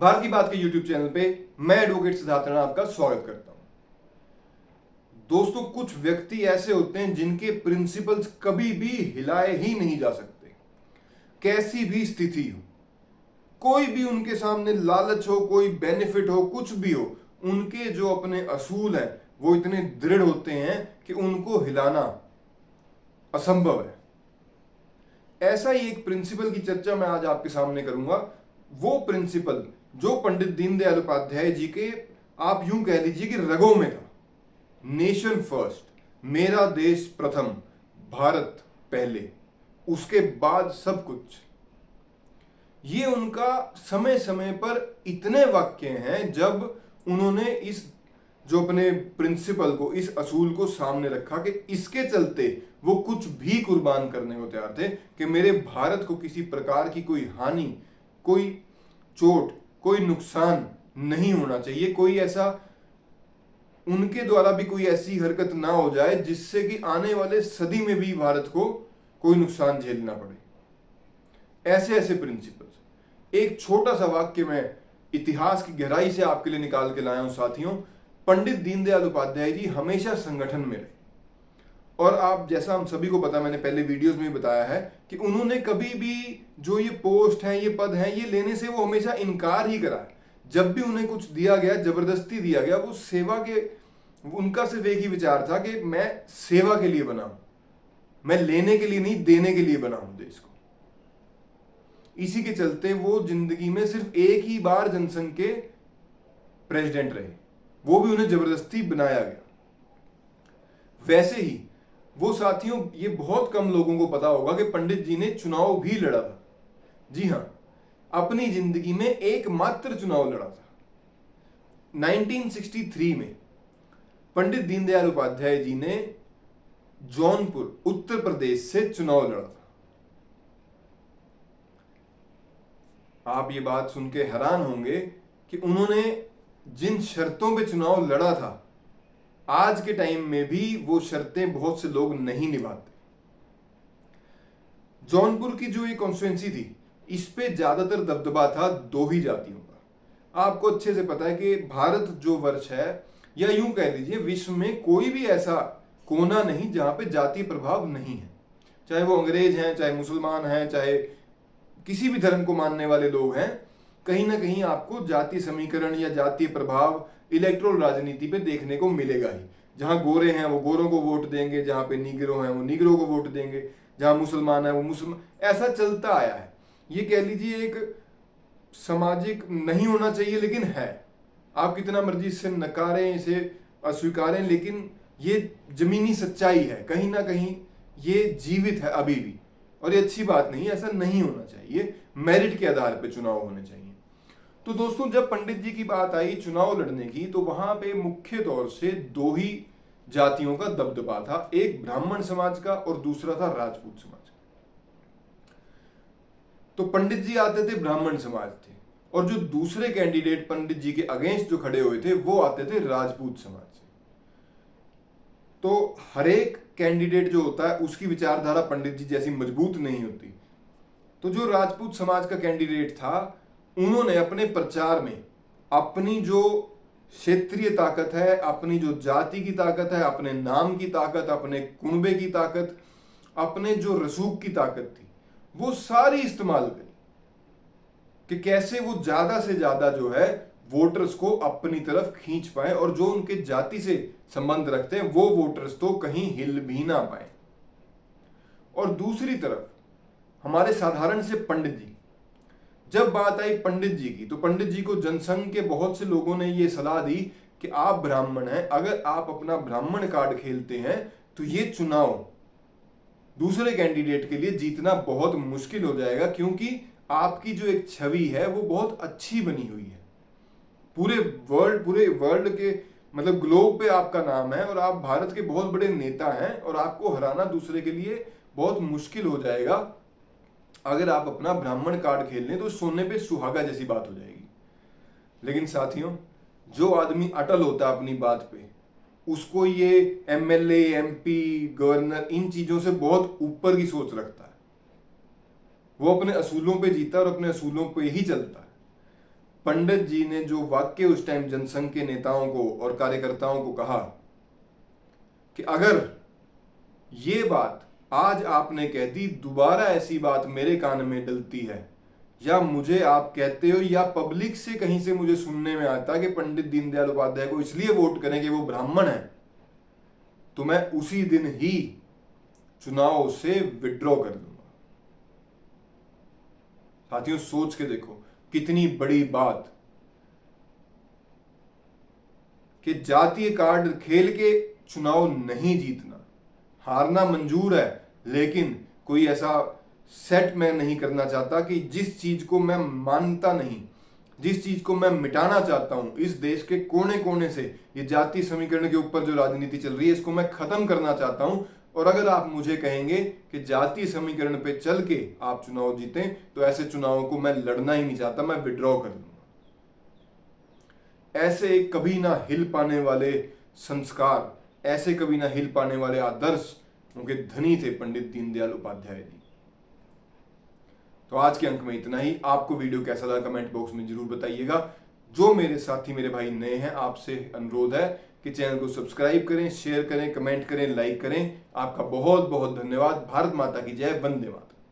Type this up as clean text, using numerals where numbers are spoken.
भारत की बात के यूट्यूब चैनल पे मैं एडवोकेट सिद्धार्थ राणा आपका स्वागत करता हूं। दोस्तों, कुछ व्यक्ति ऐसे होते हैं जिनके प्रिंसिपल्स कभी भी हिलाए ही नहीं जा सकते। कैसी भी स्थिति हो, कोई भी उनके सामने लालच हो, कोई बेनिफिट हो, कुछ भी हो, उनके जो अपने असूल हैं वो इतने दृढ़ होते हैं कि उनको हिलाना असंभव है। ऐसा ही एक प्रिंसिपल की चर्चा मैं आज आपके सामने करूंगा। वो प्रिंसिपल जो पंडित दीनदयाल उपाध्याय जी के, आप यूं कह लीजिए कि रगों में था। नेशन फर्स्ट, मेरा देश प्रथम, भारत पहले, उसके बाद सब कुछ। ये उनका समय समय पर इतने वाक्य हैं जब उन्होंने इस जो अपने प्रिंसिपल को, इस असूल को सामने रखा कि इसके चलते वो कुछ भी कुर्बान करने को तैयार थे कि मेरे भारत को किसी प्रकार की कोई हानि, कोई चोट, कोई नुकसान नहीं होना चाहिए। कोई ऐसा, उनके द्वारा भी कोई ऐसी हरकत ना हो जाए जिससे कि आने वाले सदी में भी भारत को कोई नुकसान झेलना पड़े। ऐसे ऐसे प्रिंसिपल्स। एक छोटा सा वाक्य मैं इतिहास की गहराई से आपके लिए निकाल के लाया हूं साथियों। पंडित दीनदयाल उपाध्याय जी हमेशा संगठन में रहे, और आप जैसा हम सभी को पता, मैंने पहले वीडियोस में बताया है कि उन्होंने कभी भी जो ये पोस्ट है, ये पद है, ये लेने से वो हमेशा इनकार ही करा है। जब भी उन्हें कुछ दिया गया, जबरदस्ती दिया गया, वो सेवा के, उनका सिर्फ एक ही विचार था कि मैं सेवा के लिए बना हूं, मैं लेने के लिए नहीं, देने के लिए बना हूं देश को। इसी के चलते वो जिंदगी में सिर्फ एक ही बार जनसंघ के प्रेसिडेंट रहे, वो भी उन्हें जबरदस्ती बनाया गया। वैसे ही वो साथियों, ये बहुत कम लोगों को पता होगा कि पंडित जी ने चुनाव भी लड़ा था। जी हां, अपनी जिंदगी में एकमात्र चुनाव लड़ा था। 1963 में पंडित दीनदयाल उपाध्याय जी ने जौनपुर, उत्तर प्रदेश से चुनाव लड़ा था। आप ये बात सुन के हैरान होंगे कि उन्होंने जिन शर्तों पे चुनाव लड़ा था, आज के टाइम में भी वो शर्तें बहुत से लोग नहीं निभाते। जौनपुर की जो ये कॉन्स्टिट्यूएंसी थी, इस पे ज्यादातर दबदबा था दो ही जातियों का। आपको अच्छे से पता है कि भारत जो वर्ष है, या यूं कह लीजिए विश्व में कोई भी ऐसा कोना नहीं जहां पे जातीय प्रभाव नहीं है। चाहे वो अंग्रेज हैं, चाहे मुसलमान हैं, चाहे किसी भी धर्म को मानने वाले लोग हैं, कहीं ना कहीं आपको जातीय समीकरण या जातीय प्रभाव इलेक्ट्रोल राजनीति पे देखने को मिलेगा ही। जहां गोरे हैं वो गोरों को वोट देंगे, जहां पे नीग्रो हैं वो नीग्रो को वोट देंगे, जहां मुसलमान है वो मुसलमान, ऐसा चलता आया है। ये कह लीजिए एक सामाजिक नहीं होना चाहिए, लेकिन है। आप कितना मर्जी इससे नकारें, इसे अस्वीकारें, लेकिन ये जमीनी सच्चाई है। कहीं ना कहीं ये जीवित है अभी भी, और ये अच्छी बात नहीं है। ऐसा नहीं होना चाहिए। मेरिट के आधार पर चुनाव होने चाहिए। तो दोस्तों, जब पंडित जी की बात आई चुनाव लड़ने की, तो वहां पे मुख्य तौर से दो ही जातियों का दबदबा था, एक ब्राह्मण समाज का और दूसरा था राजपूत समाज का। तो पंडित जी आते थे, ब्राह्मण समाज थे, और जो दूसरे कैंडिडेट पंडित जी के अगेंस्ट जो खड़े हुए थे वो आते थे राजपूत समाज से। तो हर एक कैंडिडेट जो होता है उसकी विचारधारा पंडित जी जैसी मजबूत नहीं होती। तो जो राजपूत समाज का कैंडिडेट था, उन्होंने अपने प्रचार में अपनी जो क्षेत्रीय ताकत है, अपनी जो जाति की ताकत है, अपने नाम की ताकत, अपने कुनबे की ताकत, अपने जो रसूख की ताकत थी, वो सारी इस्तेमाल करी कि कैसे वो ज्यादा से ज्यादा जो है वोटर्स को अपनी तरफ खींच पाए, और जो उनके जाति से संबंध रखते हैं वो वोटर्स तो कहीं हिल भी ना पाए। और दूसरी तरफ हमारे साधारण से पंडित जी, जब बात आई पंडित जी की, तो पंडित जी को जनसंघ के बहुत से लोगों ने यह सलाह दी कि आप ब्राह्मण हैं, अगर आप अपना ब्राह्मण कार्ड खेलते हैं तो ये चुनाव दूसरे कैंडिडेट के लिए जीतना बहुत मुश्किल हो जाएगा, क्योंकि आपकी जो एक छवि है वो बहुत अच्छी बनी हुई है। पूरे वर्ल्ड के, मतलब ग्लोब पे आपका नाम है, और आप भारत के बहुत बड़े नेता हैं, और आपको हराना दूसरे के लिए बहुत मुश्किल हो जाएगा। अगर आप अपना ब्राह्मण कार्ड खेल लें तो सोने पे सुहागा जैसी बात हो जाएगी। लेकिन साथियों, जो आदमी अटल होता है अपनी बात पे, उसको ये एमएलए, एमपी, गवर्नर, इन चीजों से बहुत ऊपर की सोच रखता है। वो अपने असूलों पे जीता और अपने असूलों पे ही चलता है। पंडित जी ने जो वाक्य उस टाइम जनसंघ के नेताओं को और कार्यकर्ताओं को कहा कि अगर ये बात आज आपने कह दी, दोबारा ऐसी बात मेरे कान में डलती है या मुझे आप कहते हो या पब्लिक से कहीं से मुझे सुनने में आता कि पंडित दीनदयाल उपाध्याय को इसलिए वोट करें कि वो ब्राह्मण है, तो मैं उसी दिन ही चुनाव से विड्रॉ कर दूंगा। साथियों, सोच के देखो कितनी बड़ी बात कि जातीय कार्ड खेल के चुनाव नहीं जीतना, हारना मंजूर है, लेकिन कोई ऐसा सेट मैं नहीं करना चाहता कि जिस चीज को मैं मानता नहीं, जिस चीज को मैं मिटाना चाहता हूं इस देश के कोने कोने से, ये जाति समीकरण के ऊपर जो राजनीति चल रही है इसको मैं खत्म करना चाहता हूं। और अगर आप मुझे कहेंगे कि जातीय समीकरण पे चल के आप चुनाव जीतें, तो ऐसे चुनावों को मैं लड़ना ही नहीं चाहता, मैं विड्रॉ कर दूंगा। ऐसे कभी ना हिल पाने वाले संस्कार, ऐसे कभी ना हिल पाने वाले आदर्श उनके धनी थे पंडित दीनदयाल उपाध्याय जी। तो आज के अंक में इतना ही। आपको वीडियो कैसा लगा कमेंट बॉक्स में जरूर बताइएगा। जो मेरे साथी मेरे भाई नए हैं, आपसे अनुरोध है कि चैनल को सब्सक्राइब करें, शेयर करें, कमेंट करें, लाइक करें। आपका बहुत बहुत धन्यवाद। भारत माता की जय। वंदे मातरम।